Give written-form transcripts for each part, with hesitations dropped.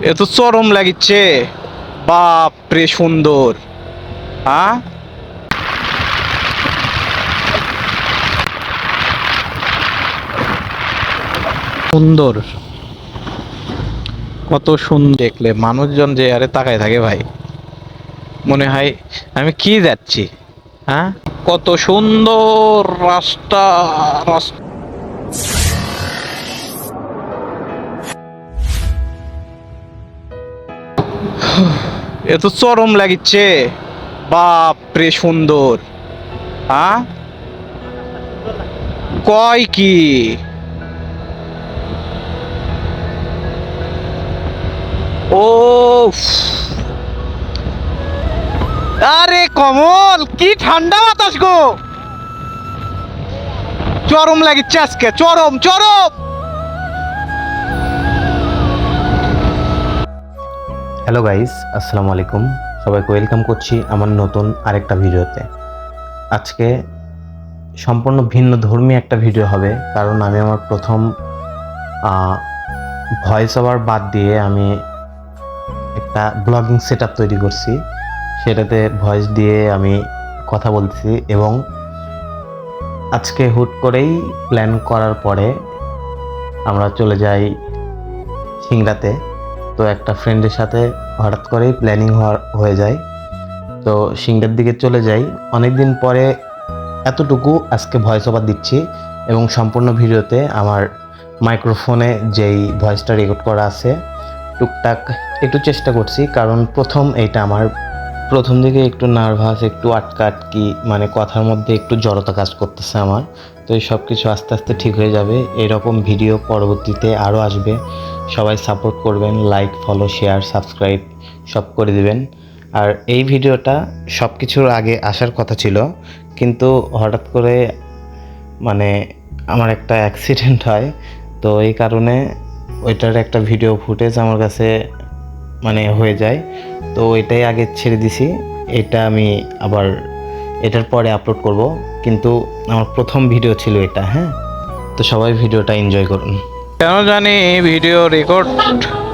এ তো চরম লাগিচ্ছে। বাপ রে সুন্দর। হ্যাঁ, সুন্দর, কত সুন্দর। দেখলে মানুষজন যে আরে তাকায় থাকে ভাই, মনে হয় আমি কি যাচ্ছি। হ্যাঁ, কত সুন্দর রাস্তা। রাস্তা এ তো চরম লাগিচ্ছে। বাপ রে সুন্দর। হ্যাঁ, কয় কি? ও, আরে কমল, কি ঠান্ডা বাতাস গো। চরম লাগিচ্ছে আজকে, চরম চরম। হ্যালো গাইস, আসসালামু আলাইকুম। সবাইকে ওয়েলকাম করছি আমার নতুন আরেকটা ভিডিওতে। আজকে সম্পূর্ণ ভিন্ন ধর্মী একটা ভিডিও হবে, কারণ আমি আমার প্রথম ভয়েস ওভার বাদ দিয়ে আমি একটা ব্লগিং সেট আপ তৈরি করছি। সেটাতে ভয়েস দিয়ে আমি কথা বলছি এবং আজকে হুট করেই প্ল্যান করার পরে আমরা চলে যাই সিংড়াতে। তো একটা ফ্রেন্ডের সাথে হঠাৎ করেই প্ল্যানিং হয়ে যায়, তো সিংড়ার দিকে চলে যাই। অনেক দিন পরে এতটুকু আজকে ভয়েস ওভার দিচ্ছি এবং সম্পূর্ণ ভিডিওতে আমার মাইক্রোফোনে যেই ভয়েসটা রেকর্ড করা আছে টুকটাক একটু চেষ্টা করছি, কারণ এইটা আমার প্রথম দিকে একটু নার্ভাস, একটু আটকি, মানে কথার মধ্যে একটু জড়তা কাজ করতেছে আমার। তো এই সব কিছু আস্তে আস্তে ঠিক হয়ে যাবে। এরকম ভিডিও পরবর্তীতে আরও আসবে। সবাই সাপোর্ট করবেন, লাইক, ফলো, শেয়ার, সাবস্ক্রাইব সব করে দিবেন। আর এই ভিডিওটা সব কিছুর আগে আসার কথা ছিল, কিন্তু হঠাৎ করে মানে আমার একটা অ্যাক্সিডেন্ট হয়। তো এই কারণে ওইটার একটা ভিডিও ফুটেজ আমার কাছে মানে হয়ে যায়। তো এটাই আগে ছেড়ে দিছি, এটা আমি আবার এটার পরে আপলোড করব। কিন্তু আমার প্রথম ভিডিও ছিল এটা। হ্যাঁ, তো সবাই ভিডিওটা এনজয় করুন। কেন জানি ভিডিও রেকর্ড,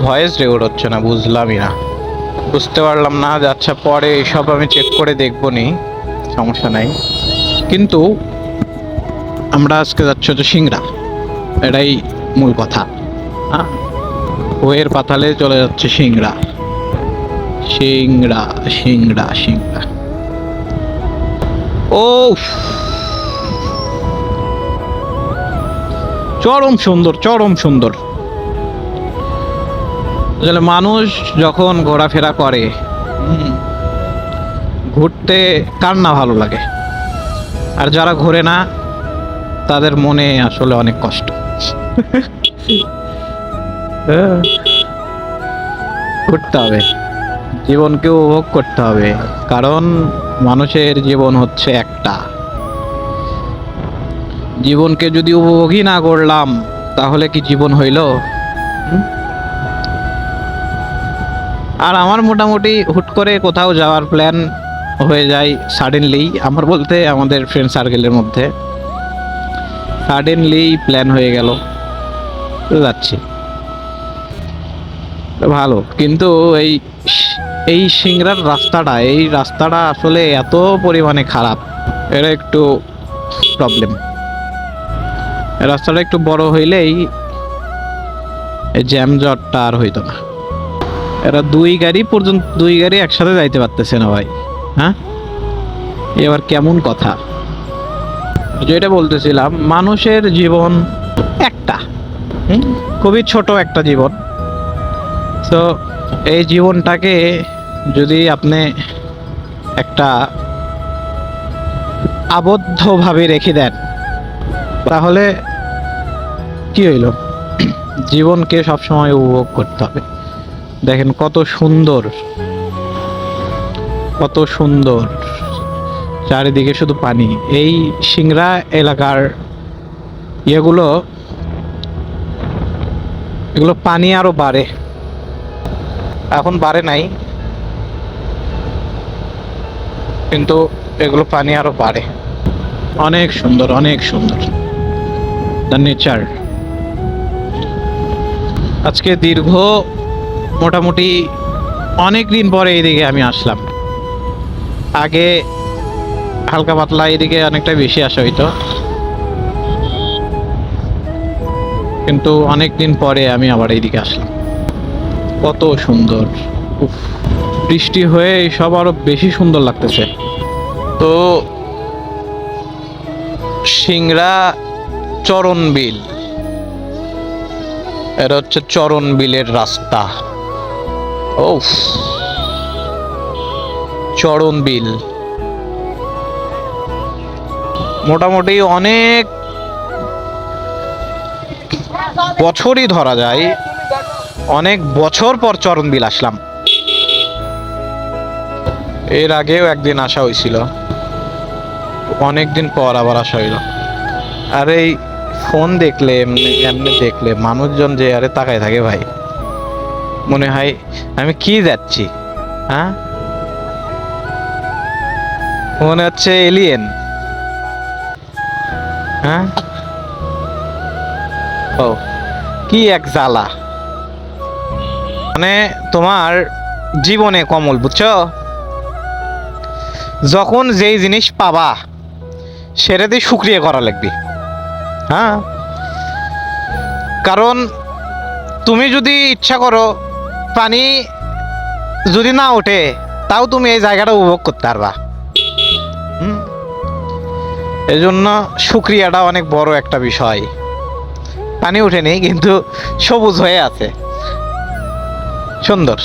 ভয়েস রেকর্ড হচ্ছে না, বুঝলামই না, বুঝতে পারলাম না। আচ্ছা, পরে সব আমি চেক করে দেখবো নি, সমস্যা নাই। কিন্তু আমরা আজকে যাচ্ছি হচ্ছে সিংড়া, এটাই মূল কথা। হ্যাঁ, ওয়ের পাতালে চলে যাচ্ছে সিংড়া, সিংড়া, সিংড়া, সিংড়া। ও, চরম সুন্দর, চরম সুন্দর। আসলে মানুষ যখন ঘোরাফেরা করে, ঘুরতে কার না ভালো লাগে? আর যারা ঘোরে না তাদের মনে আসলে অনেক কষ্ট। ঘুরতে হবে, জীবনকে উপভোগ করতে হবে, কারণ মানুষের জীবন হচ্ছে একটা। জীবনকে যদি উপভোগই না করলাম তাহলে কি জীবন হইল? আর আমার মোটামুটি হুট করে কোথাও যাওয়ার প্ল্যান হয়ে যায় সাডেনলি। আমার বলতে আমাদের ফ্রেন্ড সার্কেলের মধ্যে সাডেনলি প্ল্যান হয়ে গেল, যাচ্ছি। ভালো, কিন্তু এই এই সিংড়ার রাস্তাটা, এই রাস্তাটা আসলে এত পরিমাণে খারাপ, এটা একটু প্রবলেম। রাস্তাটা একটু বড় হইলেই এই জ্যাম জটটা আর হইতো না। এরা দুই গাড়ি একসাথে যাইতে পারতেছে না ভাই। হ্যাঁ, এবার কেমন কথা। যেটা বলতেছিলাম, মানুষের জীবন একটা, খুবই ছোট একটা জীবন। তো এই জীবনটাকে যদি আপনি একটা আবদ্ধভাবে রেখে দেন তাহলে কি হইল? জীবনকে সবসময় উপভোগ করতে হবে। দেখেন কত সুন্দর, কত সুন্দর, চারিদিকে শুধু পানি। এই সিংড়া এলাকার এগুলো পানি আরো বাড়ে, এখন বাড়ে নাই, কিন্তু এগুলো পানি আরো বাড়ে। অনেক সুন্দর, অনেক সুন্দর দ্য নেচার। আজকে দীর্ঘ মোটামুটি অনেক দিন পরে এইদিকে আমি আসলাম। আগে হালকা পাতলা এদিকে অনেকটা বেশি আসা হইতো, কিন্তু অনেক দিন পরে আমি আবার এইদিকে আসলাম। কত সুন্দর! উফ, বৃষ্টি হয়ে সব আরো বেশি সুন্দর লাগতেছে। তো সিংড়া চরণ বিল, এটা হচ্ছে চরণ বিলের রাস্তা। ওফ, চরণ বিল মোটামুটি অনেক বছরই ধরা যায়, অনেক বছর পর চরণ বিল আসলাম। এর আগেও একদিন আসা হয়েছিল, অনেকদিন পর আবার আসা হইল। আর এই ফোন দেখলে এমনি এমনি দেখলে মানুষজন যে আরে তাকায় থাকে ভাই, মনে হয় আমি কি যাচ্ছি, হ্যাঁ, মনে হচ্ছে এলিয়েন। হ্যাঁ, ও কি এক জ্বালা, মানে তোমার জীবনে কমল, বুঝছো, যখন যেই জিনিস পাবা সেটাতে শুকরিয়া করা লাগবে। হ্যাঁ, কারণ তুমি যদি ইচ্ছা করো পানি যদি না ওঠে তাও তুমি এই জায়গাটা উপভোগ করতে পারবা। এই জন্য শুক্রিয়াটা অনেক বড় একটা বিষয়। পানি ওঠেনি কিন্তু সবুজ হয়ে আছে, সুন্দর।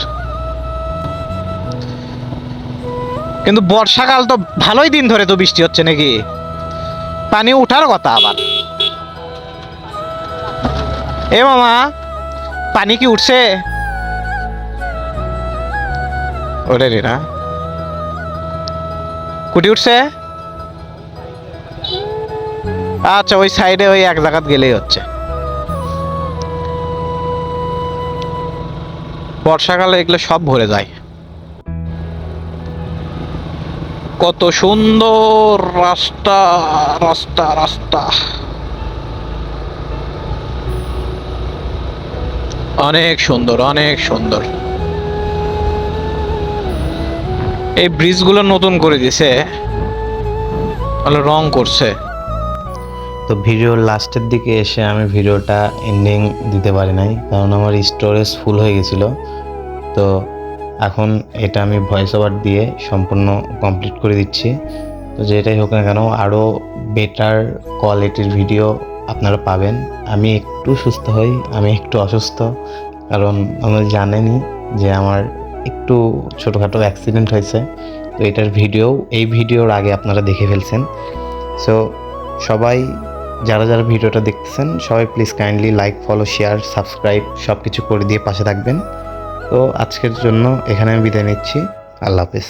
কিন্তু বর্ষাকাল তো ভালোই দিন ধরে তো বৃষ্টি হচ্ছে নাকি, পানি উঠার কথা আবার। এ মামা, পানি কি উঠছে? ওটারই না, কুটি উঠছে। আচ্ছা, ওই সাইডে ওই এক জায়গা গেলেই হচ্ছে। বর্ষাকালে এগুলো সব ভরে যায়। কত সুন্দর রাস্তা, রাস্তা, রাস্তা, অনেক সুন্দর, অনেক সুন্দর। এই ব্রিজগুলো নতুন করে দিছে, রং করছে। তো ভিডিওর লাস্টের দিকে এসে আমি ভিডিওটা এন্ডিং দিতে পারি নাই, কারণ আমার স্টোরেজ ফুল হয়ে গেছিল। তো এখন এটা আমি ভয়েস ওভার দিয়ে সম্পূর্ণ কমপ্লিট করে দিচ্ছি। তো যেটাই হোক না কেন, আরও বেটার কোয়ালিটির ভিডিও আপনারা পাবেন। আমি একটু সুস্থ হই, আমি একটু অসুস্থ, কারণ আপনারা জানেনই যে আমার একটু ছোটোখাটো অ্যাক্সিডেন্ট হয়েছে। তো এটার ভিডিও এই ভিডিওর আগে আপনারা দেখে ফেলছেন। সো সবাই যারা যারা ভিডিওটা দেখতেছেন সবাই please kindly like, follow, share, subscribe সব কিছু করে দিয়ে পাশে থাকবেন। তো আজকের জন্য এখানে আমি বিদায় নিচ্ছি। আল্লাহ হাফেজ।